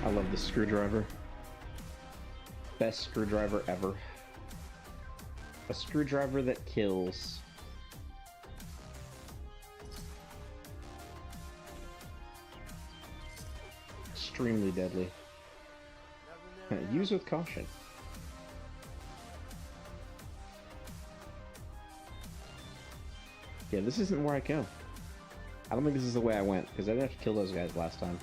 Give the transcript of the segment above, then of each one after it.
I love the screwdriver. Best screwdriver ever. A screwdriver that kills. Extremely deadly. Use with caution. Yeah, this isn't where I go. I don't think this is the way I went, because I didn't have to kill those guys last time.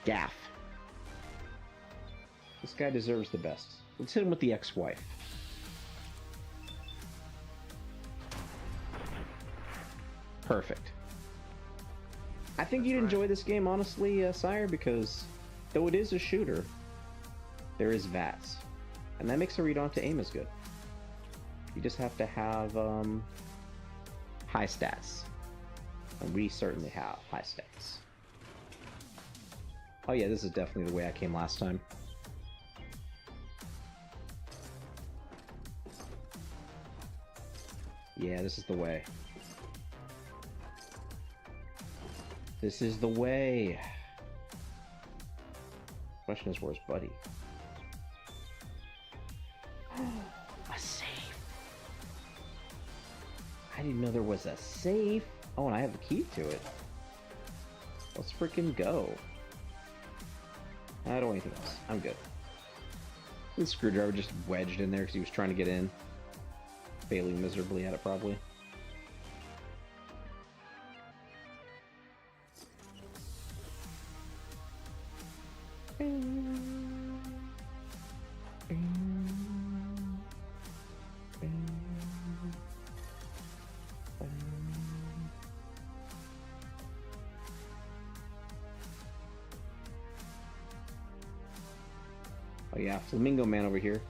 Gaff. This guy deserves the best. Let's hit him with the ex-wife. Perfect. I think you'd enjoy this game, honestly, Sire, because though it is a shooter, there is VATS. And that makes it where you don't have to aim as good. You just have to have high stats. And we certainly have high stats. Oh yeah, this is definitely the way I came last time. Yeah, this is the way. This is the way. Question is, where's Buddy? A safe. I didn't know there was a safe. Oh, and I have the key to it. Let's freaking go. I don't want anything else. I'm good. The screwdriver just wedged in there because he was trying to get in. Failing miserably at it, probably. Oh yeah, Flamingo Man over here.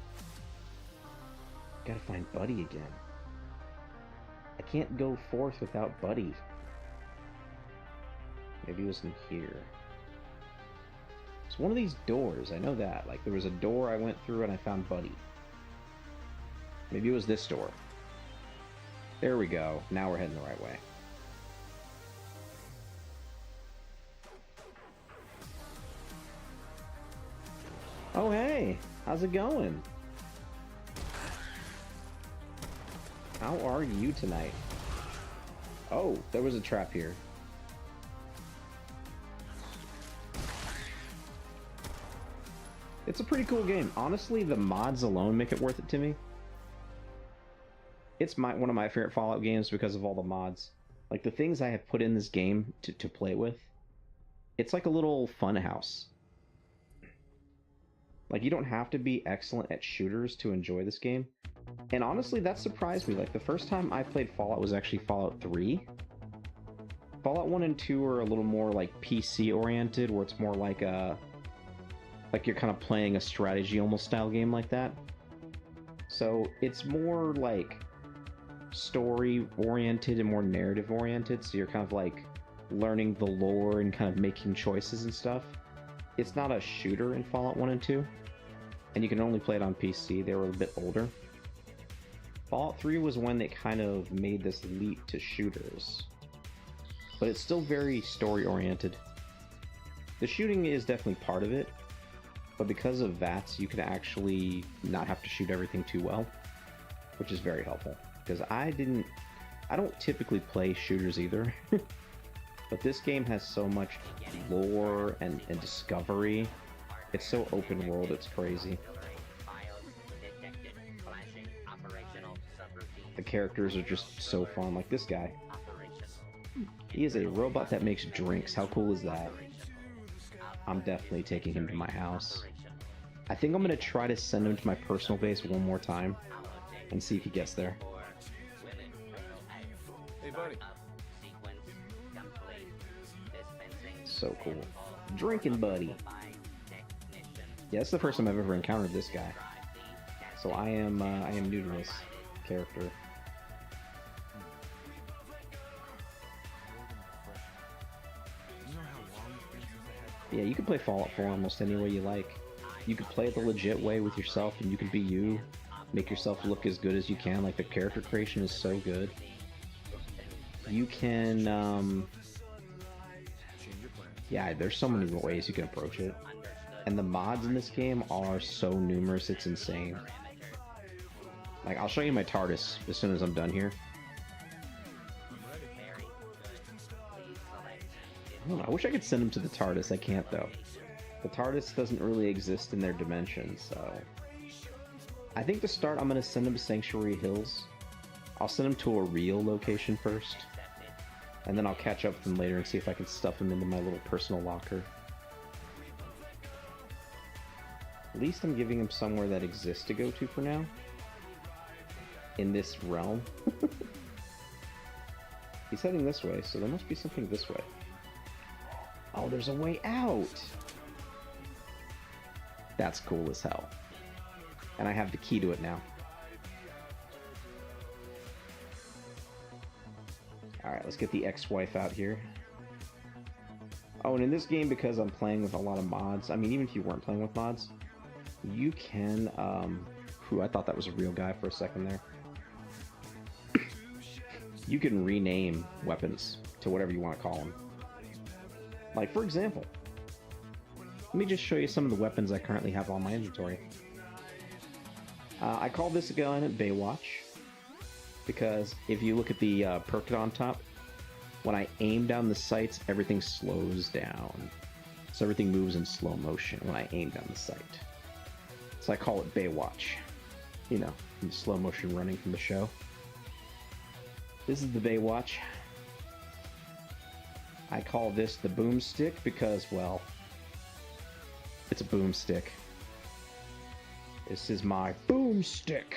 Gotta find Buddy again. I can't go forth without Buddy. Maybe it was in here. It's one of these doors, I know that. Like, there was a door I went through and I found Buddy. Maybe it was this door. There we go. Now we're heading the right way. Oh hey! How's it going? How are you tonight? Oh, there was a trap here. It's a pretty cool game. Honestly, the mods alone make it worth it to me. It's one of my favorite Fallout games because of all the mods. Like, the things I have put in this game to play with. It's like a little fun house. Like, you don't have to be excellent at shooters to enjoy this game. And honestly, that surprised me. Like, the first time I played Fallout was actually Fallout 3. Fallout 1 and 2 are a little more, like, PC-oriented, where it's more like a... like you're kind of playing a strategy almost style game like that. So, it's more, like, story-oriented and more narrative-oriented, so you're kind of, like, learning the lore and kind of making choices and stuff. It's not a shooter in Fallout 1 and 2. And you can only play it on PC. They were a bit older. Fallout 3 was when they kind of made this leap to shooters. But it's still very story-oriented. The shooting is definitely part of it. But because of VATS, you can actually not have to shoot everything too well. Which is very helpful. Because I don't typically play shooters either. But this game has so much lore and discovery. It's so open world, it's crazy. The characters are just so fun, like this guy. He is a robot that makes drinks. How cool is that? I'm definitely taking him to my house. I think I'm going to try to send him to my personal base one more time and see if he gets there. Hey, buddy. So cool. Drinking Buddy. Yeah, that's the first time I've ever encountered this guy. So I am new to this character. Yeah, you can play Fallout 4 almost any way you like. You can play it the legit way with yourself, and you can be you. Make yourself look as good as you can. Like, the character creation is so good. you can, yeah, there's so many ways you can approach it. And the mods in this game are so numerous, it's insane. Like, I'll show you my TARDIS as soon as I'm done here. I wish I could send him to the TARDIS. I can't, though. The TARDIS doesn't really exist in their dimension, so... I think to start, I'm going to send him to Sanctuary Hills. I'll send him to a real location first. And then I'll catch up with him later and see if I can stuff him into my little personal locker. At least I'm giving him somewhere that exists to go to for now. In this realm. He's heading this way, so there must be something this way. Oh, there's a way out! That's cool as hell. And I have the key to it now. Alright, let's get the ex-wife out here. Oh, and in this game, because I'm playing with a lot of mods, I mean, even if you weren't playing with mods, you can, whew, I thought that was a real guy for a second there. You can rename weapons to whatever you want to call them. Like, for example, let me just show you some of the weapons I currently have on my inventory. I call this gun Baywatch, because if you look at the perk on top, when I aim down the sights, everything slows down. So everything moves in slow motion when I aim down the sight. So I call it Baywatch. You know, from the slow motion running from the show. This is the Baywatch. I call this the boomstick because, well, it's a boomstick. This is my boomstick.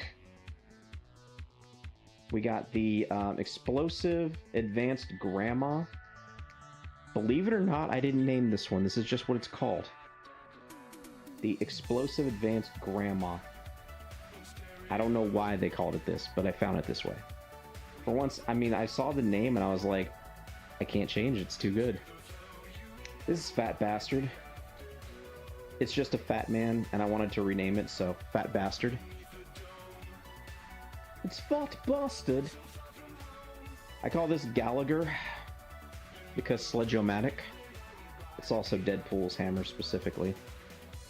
We got the explosive advanced grandma. Believe it or not, I didn't name this one. This is just what it's called. The explosive advanced grandma. I don't know why they called it this, but I found it this way. For once, I mean, I saw the name and I was like, I can't change it, it's too good. This is Fat Bastard. It's just a fat man, and I wanted to rename it, so Fat Bastard. It's Fat Bastard. I call this Gallagher, because Sledge-O-Matic. It's also Deadpool's hammer, specifically.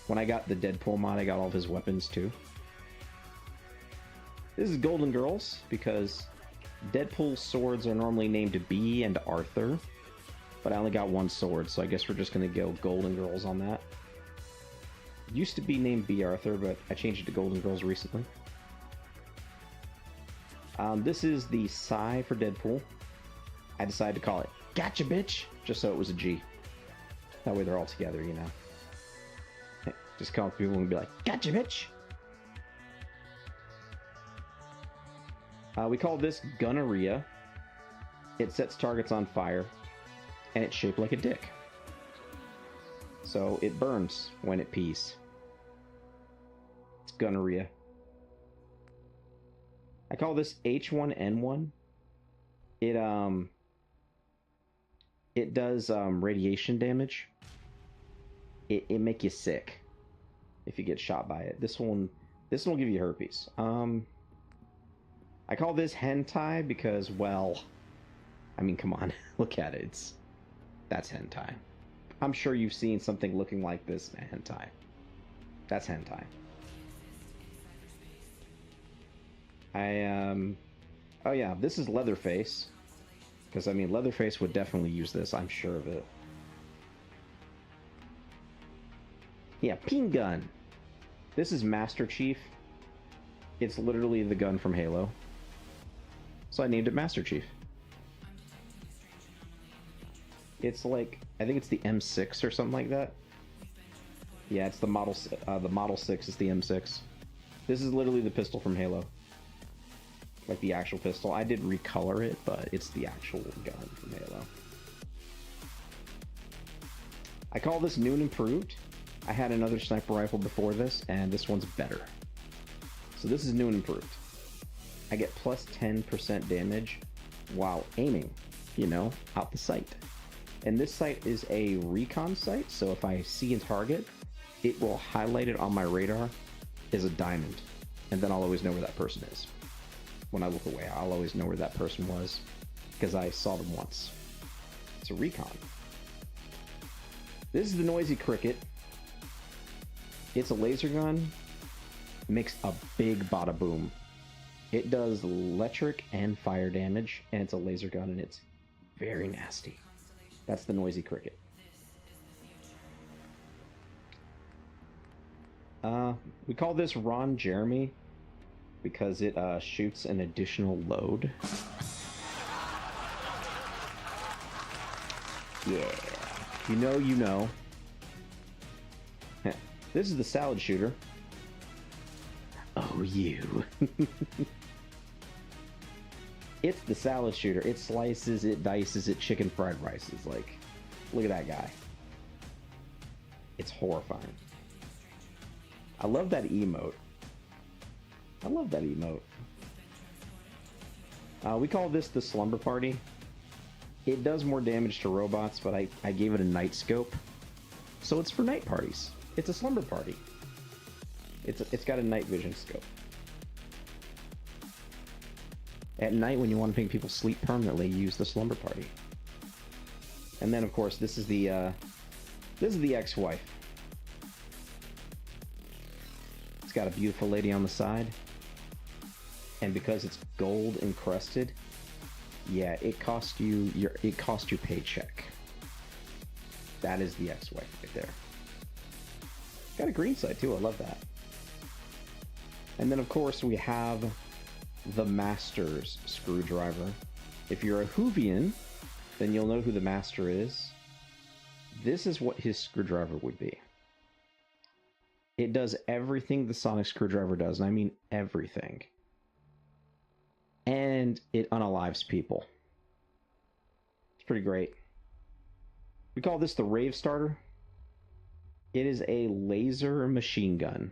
When I got the Deadpool mod, I got all of his weapons, too. This is Golden Girls, because Deadpool's swords are normally named B and Arthur, but I only got one sword, so I guess we're just going to go Golden Girls on that. It used to be named B Arthur, but I changed it to Golden Girls recently. This is the Psy for Deadpool. I decided to call it Gotcha Bitch, just so it was a G. That way they're all together, you know. Just come up to people and be like, Gotcha Bitch! We call this Gunneria. It sets targets on fire, and it's shaped like a dick. So it burns when it pees. It's Gunneria. I call this H1N1. It does radiation damage. It make you sick if you get shot by it. This one will give you herpes. I call this hentai because, well, I mean, come on, look at it. That's hentai. I'm sure you've seen something looking like this in a hentai. That's hentai. Oh yeah, this is Leatherface. Because, I mean, Leatherface would definitely use this, I'm sure of it. Yeah, Peen Gun. This is Master Chief. It's literally the gun from Halo. So I named it Master Chief. It's like, I think it's the M6 or something like that. Yeah, it's the Model 6 is the M6. This is literally the pistol from Halo. Like the actual pistol. I did recolor it, but it's the actual gun from Halo. I call this new and improved. I had another sniper rifle before this, and this one's better. So this is new and improved. I get plus 10% damage while aiming, you know, out the sight. And this sight is a recon sight, so if I see a target, it will highlight it on my radar as a diamond. And then I'll always know where that person is. When I look away, I'll always know where that person was. because I saw them once. It's a recon. This is the noisy cricket. It's a laser gun. Makes a big bada boom. It does electric and fire damage, and it's a laser gun, and it's very nasty. That's the noisy cricket. We call this Ron Jeremy because it shoots an additional load. Yeah, you know, you know. This is the salad shooter. Oh, you. It's the salad shooter. It slices, it dices, it chicken fried rices. Like, look at that guy. It's horrifying. I love that emote. I love that emote. We call this the slumber party. It does more damage to robots, but I gave it a night scope. So it's for night parties. It's a slumber party. It's got a night vision scope. At night, when you want to make people sleep permanently, use the slumber party. And then, of course, this is the ex-wife. It's got a beautiful lady on the side, and because it's gold encrusted, yeah, it cost you your paycheck. That is the ex-wife right there. Got a green side too. I love that. And then, of course, we have the Master's screwdriver. If you're a Whovian, then you'll know who the Master is. This is what his screwdriver would be. It does everything the sonic screwdriver does, and I mean everything. And it unalives people. It's pretty great. We call this the Rave Starter. It is a laser machine gun.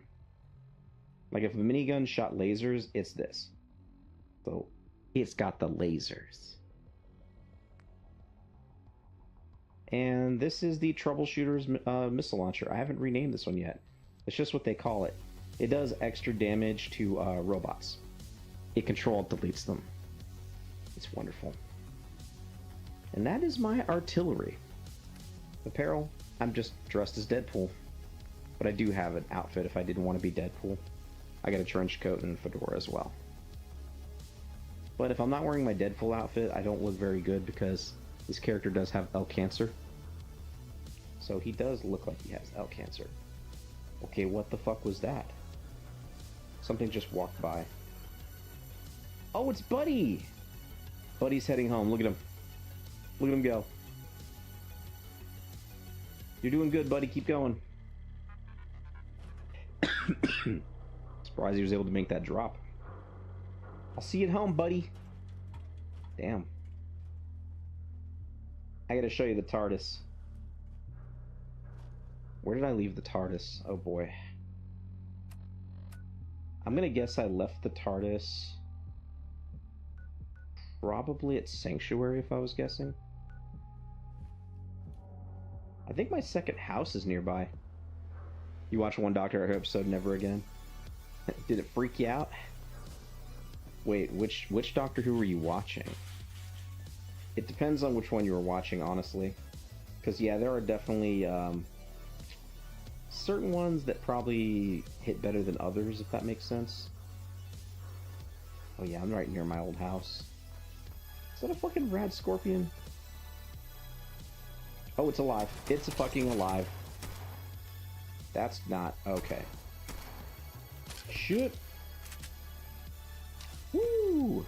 Like if a minigun shot lasers, it's this. So it's got the lasers. And this is the Troubleshooter's missile launcher. I haven't renamed this one yet. It's just what they call it. It does extra damage to robots. It control-deletes them. It's wonderful. And that is my artillery. Apparel, I'm just dressed as Deadpool. But I do have an outfit if I didn't want to be Deadpool. I got a trench coat and a fedora as well. But if I'm not wearing my Deadpool outfit, I don't look very good because this character does have L cancer. So he does look like he has L cancer. Okay, what the fuck was that? Something just walked by. Oh, it's Buddy! Buddy's heading home. Look at him. Look at him go. You're doing good, buddy. Keep going. Surprised he was able to make that drop. I'll see you at home, buddy. Damn. I gotta show you the TARDIS. Where did I leave the TARDIS? Oh boy. I'm gonna guess I left the TARDIS probably at Sanctuary, if I was guessing. I think my second house is nearby. You watch one Doctor Who episode, never again. Did it freak you out? Wait, which Doctor Who were you watching? It depends on which one you were watching, honestly. Because, yeah, there are definitely certain ones that probably hit better than others, if that makes sense. Oh yeah, I'm right near my old house. Is that a fucking rad scorpion? Oh, it's alive. It's fucking alive. That's not... okay. Shit! Woo!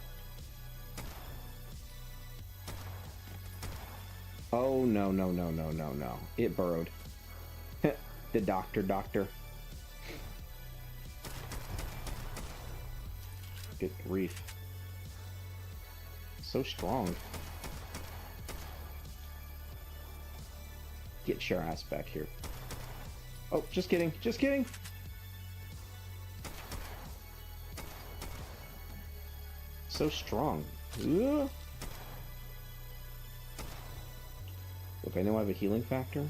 Oh, no, no, no, no, no, no. It burrowed. The doctor. Good grief. So strong. Get your ass back here. Oh, just kidding. Just kidding. So strong. Ugh. Look, I know I have a healing factor.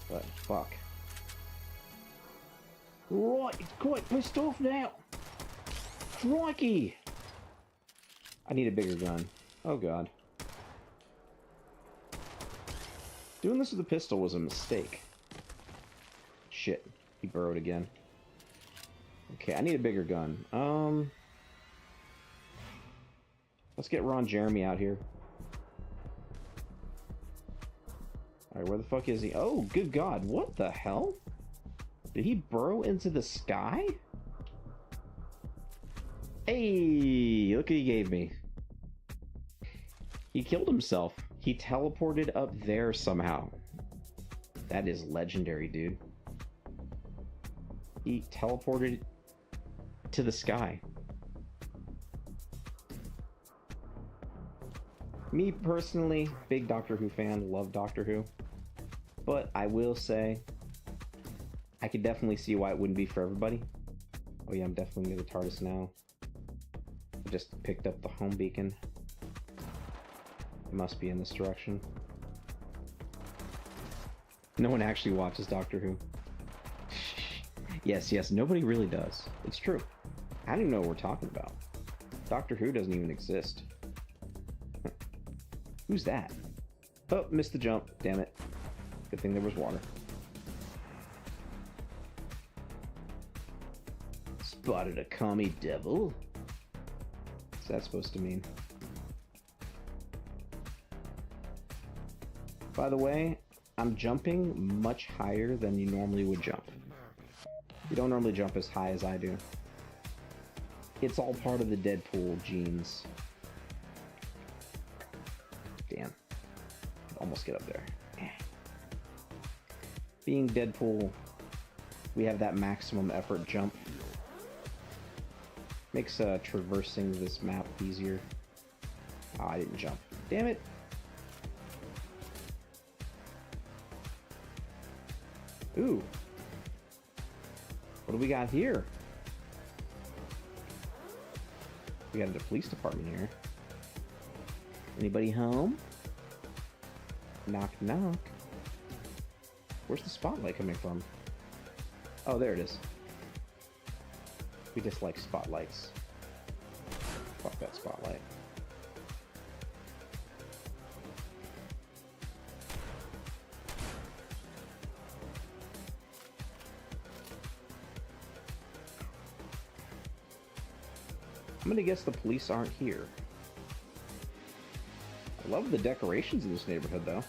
But fuck. Right, it's quite pissed off now. Crikey! I need a bigger gun. Oh god. Doing this with a pistol was a mistake. Shit. He burrowed again. Okay, I need a bigger gun. Let's get Ron Jeremy out here. Alright, where the fuck is he? Oh, good god. What the hell? Did he burrow into the sky? Hey, look what he gave me. He killed himself. He teleported up there somehow. That is legendary, dude. He teleported to the sky. Me personally, big Doctor Who fan, love Doctor Who. But I will say, I could definitely see why it wouldn't be for everybody. Oh yeah, I'm definitely near the TARDIS now. I just picked up the home beacon. It must be in this direction. No one actually watches Doctor Who. Yes, nobody really does. It's true. I don't even know what we're talking about. Doctor Who doesn't even exist. Who's that? Oh, missed the jump. Damn it. Good thing there was water. Spotted a commie devil? What's that supposed to mean? By the way, I'm jumping much higher than you normally would jump. You don't normally jump as high as I do. It's all part of the Deadpool genes. Damn. Almost get up there. Being Deadpool, we have that maximum effort jump. Makes traversing this map easier. Oh, I didn't jump. Damn it! Ooh. What do we got here? We got a police department here. Anybody home? Knock, knock. Where's the spotlight coming from? Oh, there it is. We dislike spotlights. Fuck that spotlight. I'm gonna guess the police aren't here. I love the decorations in this neighborhood, though.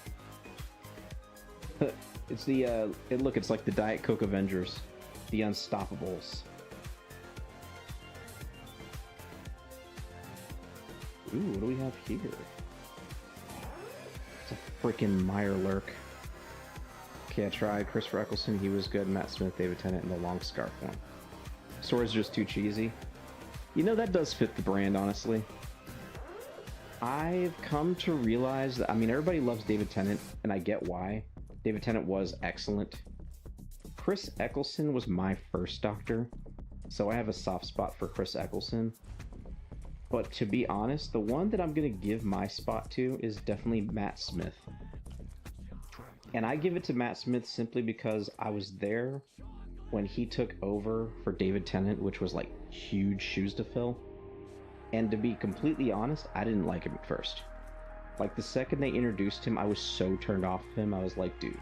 It's the, look, it's like the Diet Coke Avengers. The Unstoppables. Ooh, what do we have here? It's a freaking Mirelurk. Okay, I tried. Christopher Eccleston, he was good. Matt Smith, David Tennant, and the long scarf one. Story's just too cheesy. You know, that does fit the brand, honestly. I've come to realize that, I mean, everybody loves David Tennant, and I get why. David Tennant was excellent. Chris Eccleston was my first Doctor, so I have a soft spot for Chris Eccleston. But to be honest, the one that I'm going to give my spot to is definitely Matt Smith. And I give it to Matt Smith simply because I was there when he took over for David Tennant, which was like huge shoes to fill. And to be completely honest, I didn't like him at first. Like the second they introduced him, I was so turned off of him. I was like, dude,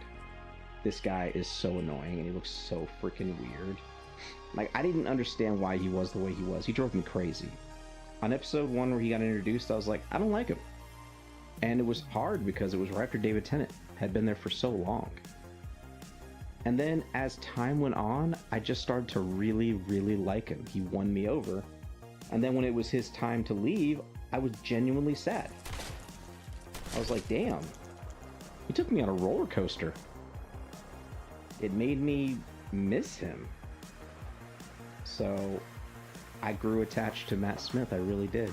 this guy is so annoying and he looks so freaking weird. Like, I didn't understand why he was the way he was. He drove me crazy. On episode 1 where he got introduced, I was like, I don't like him. And it was hard because it was right after David Tennant had been there for so long. And then as time went on, I just started to really, really like him. He won me over. And then when it was his time to leave, I was genuinely sad. I was like, damn, he took me on a roller coaster. It made me miss him. So I grew attached to Matt Smith, I really did.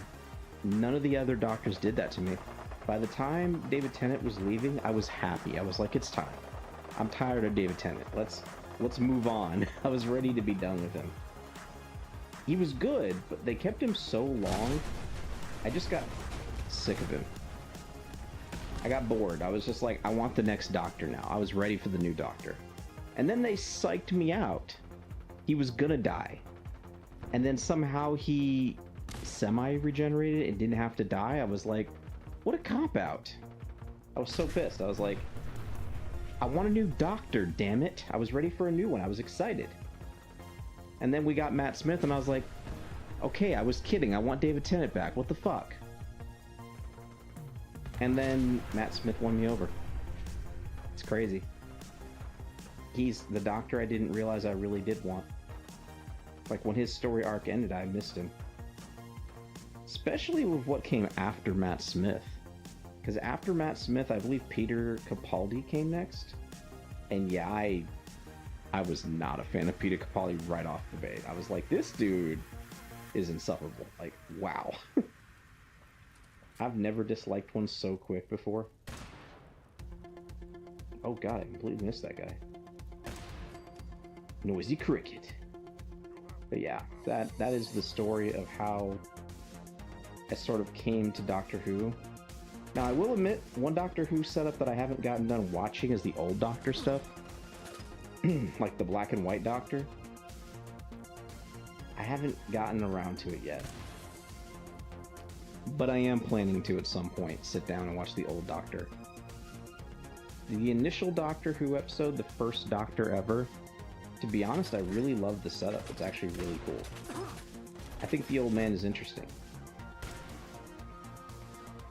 None of the other Doctors did that to me. By the time David Tennant was leaving, I was happy. I was like, it's time. I'm tired of David Tennant. Let's move on. I was ready to be done with him. He was good, but they kept him so long, I just got sick of him. I got bored. I was just like, I want the next Doctor now. I was ready for the new Doctor. And then they psyched me out. He was gonna die. And then somehow he semi-regenerated and didn't have to die. I was like, What a cop-out. I was so pissed. I was like, I want a new Doctor, damn it. I was ready for a new one. I was excited. And then we got Matt Smith, and I was like, okay, I was kidding. I want David Tennant back. What the fuck? And then Matt Smith won me over. It's crazy. He's the Doctor I didn't realize I really did want. Like, when his story arc ended, I missed him. Especially with what came after Matt Smith. Because after Matt Smith, I believe Peter Capaldi came next. And yeah, I was not a fan of Peter Capaldi right off the bat. I was like, this dude is insufferable. Like, wow. I've never disliked one so quick before. Oh god, I completely missed that guy. Noisy cricket. But yeah, that is the story of how I sort of came to Doctor Who. Now, I will admit, one Doctor Who setup that I haven't gotten done watching is the old Doctor stuff. Like the black and white Doctor. I haven't gotten around to it yet. But I am planning to at some point sit down and watch the old Doctor. The initial Doctor Who episode, the first Doctor ever, to be honest, I really love the setup. It's actually really cool. I think the old man is interesting.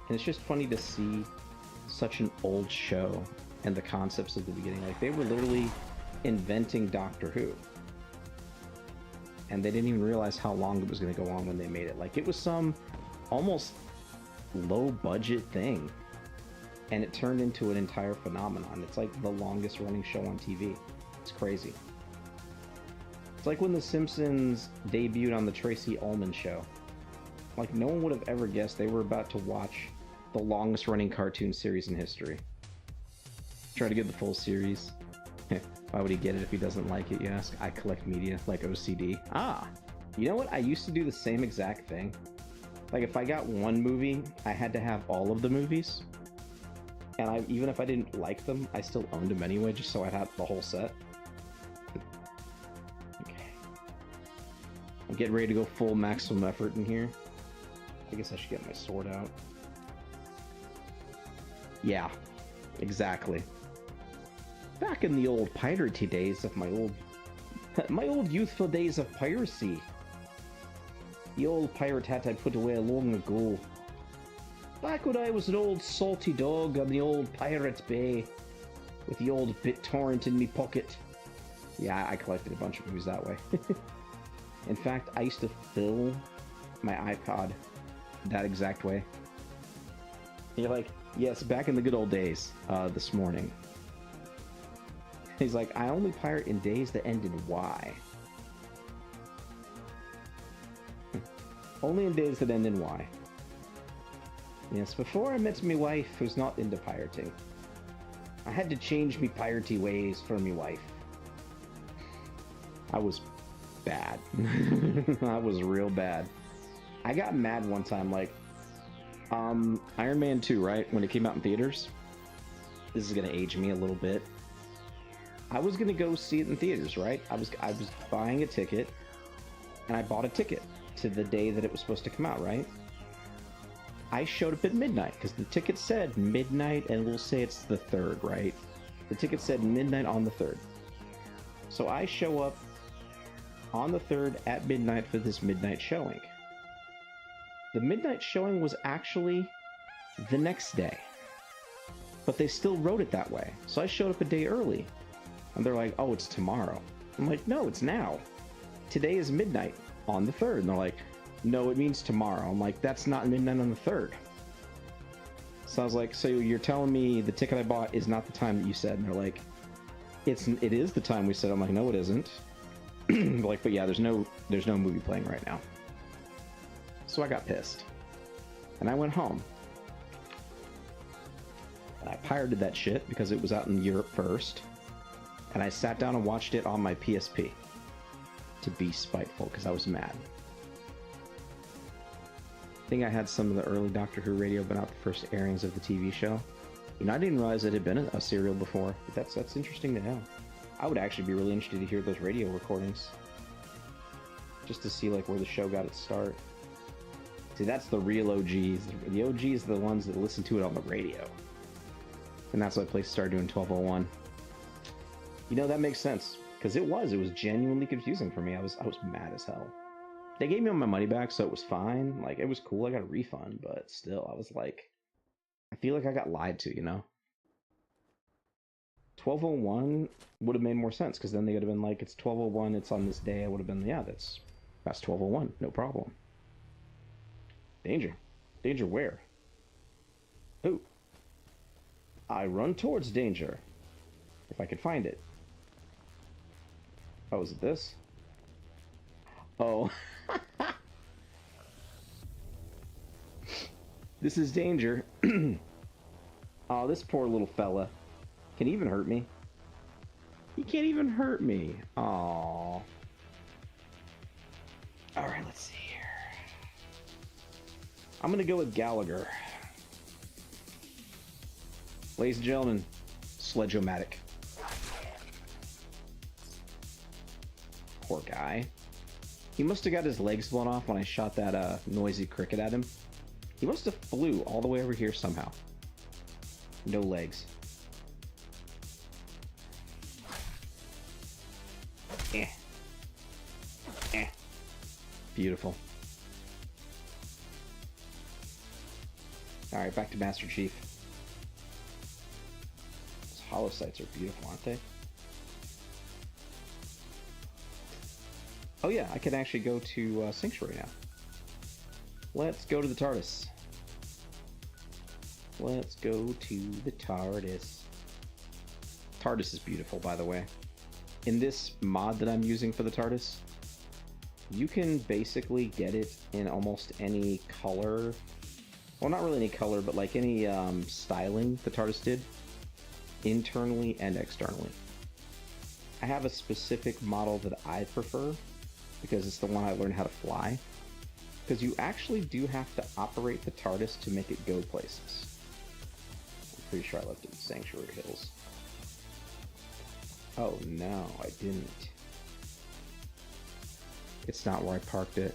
And it's just funny to see such an old show and the concepts of the beginning. Like, they were literally inventing Doctor Who. And they didn't even realize how long it was going to go on when they made it. Like, it was some almost low-budget thing. And it turned into an entire phenomenon. It's like the longest running show on TV. It's crazy. It's like when The Simpsons debuted on the Tracy Ullman show. Like, no one would have ever guessed they were about to watch the longest running cartoon series in history. Try to get the full series. Why would he get it if he doesn't like it, you ask? I collect media, like OCD. Ah! You know what? I used to do the same exact thing. Like, if I got one movie, I had to have all of the movies. And even if I didn't like them, I still owned them anyway, just so I'd have the whole set. Okay. I'm getting ready to go full maximum effort in here. I guess I should get my sword out. Yeah, exactly. Back in the old piratey days of my old youthful days of piracy. The old pirate hat I put away long ago. Back when I was an old salty dog on the old Pirate Bay, with the old BitTorrent in me pocket. Yeah, I collected a bunch of movies that way. In fact, I used to fill my iPod that exact way. And you're like, yes, back in the good old days, this morning. He's like, I only pirate in days that end in Y. Only in days that end in Y. Yes, before I met me wife, who's not into pirating. I had to change me piratey ways for me wife. I was bad. I was real bad. I got mad one time, like, Iron Man 2, right? When it came out in theaters. This is gonna age me a little bit. I was gonna go see it in theaters, right? I was buying a ticket, and I bought a ticket to the day that it was supposed to come out, right? I showed up at midnight, because the ticket said midnight, and we'll say it's the 3rd, right? The ticket said midnight on the 3rd. So I show up on the 3rd at midnight for this midnight showing. The midnight showing was actually the next day. But they still wrote it that way. So I showed up a day early. And they're like, oh, it's tomorrow. I'm like, no, it's now. Today is midnight on the 3rd. And they're like, no, it means tomorrow. I'm like, that's not midnight on the 3rd. So I was like, so you're telling me the ticket I bought is not the time that you said? And they're like, it is the time we said. I'm like, no, it isn't. Like, but yeah, there's no movie playing right now. So I got pissed. And I went home. And I pirated that shit because it was out in Europe first. And I sat down and watched it on my PSP. To be spiteful, because I was mad. I think I had some of the early Doctor Who radio, but not the first airings of the TV show. You know, I didn't realize it had been a serial before. But that's interesting to know. I would actually be really interested to hear those radio recordings. Just to see, like, where the show got its start. See, that's the real OGs. The OGs are the ones that listen to it on the radio. And that's why places started doing 1201. You know, that makes sense. Because it was genuinely confusing for me. I was mad as hell. They gave me my money back, so it was fine. Like, it was cool. I got a refund, but still, I was like, I feel like I got lied to, you know? 1201 would have made more sense, because then they would have been like, it's 1201, it's on this day. I would have been, yeah, that's 1201, no problem. Danger. Danger where? Oh. I run towards danger. If I could find it. Oh, is it this? Oh. This is danger. Oh, this poor little fella. Can he even hurt me? He can't even hurt me. Aww. Alright, let's see here. I'm gonna go with Gallagher. Ladies and gentlemen, Sledge-O-Matic. Poor guy. He must have got his legs blown off when I shot that noisy cricket at him. He must have flew all the way over here somehow. No legs. Eh. Eh. Beautiful. Alright, back to Master Chief. Those hollow sights are beautiful, aren't they? Oh yeah, I can actually go to Sanctuary now. Let's go to the TARDIS. Let's go to the TARDIS. TARDIS is beautiful, by the way. In this mod that I'm using for the TARDIS, you can basically get it in almost any color. Well, not really any color, but like any styling the TARDIS did, internally and externally. I have a specific model that I prefer, because it's the one I learned how to fly. Because you actually do have to operate the TARDIS to make it go places. I'm pretty sure I left it in Sanctuary Hills. Oh no, I didn't. It's not where I parked it.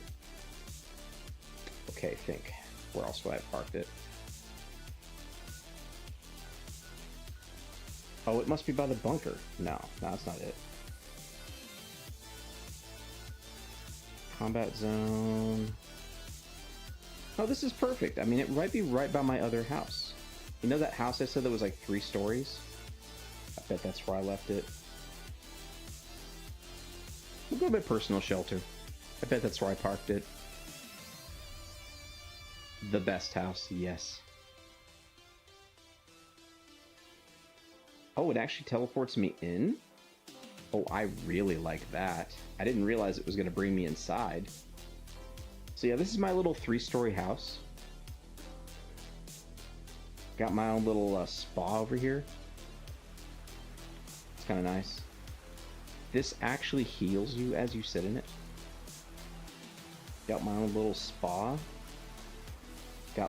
Okay, think. Where else would I have parked it? Oh, it must be by the bunker. No, that's not it. Combat zone. Oh, this is perfect. I mean, it might be right by my other house. You know that house I said that was like 3 stories? I bet that's where I left it. We'll go to my personal shelter. I bet that's where I parked it. The best house, yes. Oh, it actually teleports me in? Oh, I really like that. I didn't realize it was going to bring me inside. So yeah, this is my little 3-story house. Got my own little spa over here. It's kind of nice. This actually heals you as you sit in it. Got my own little spa.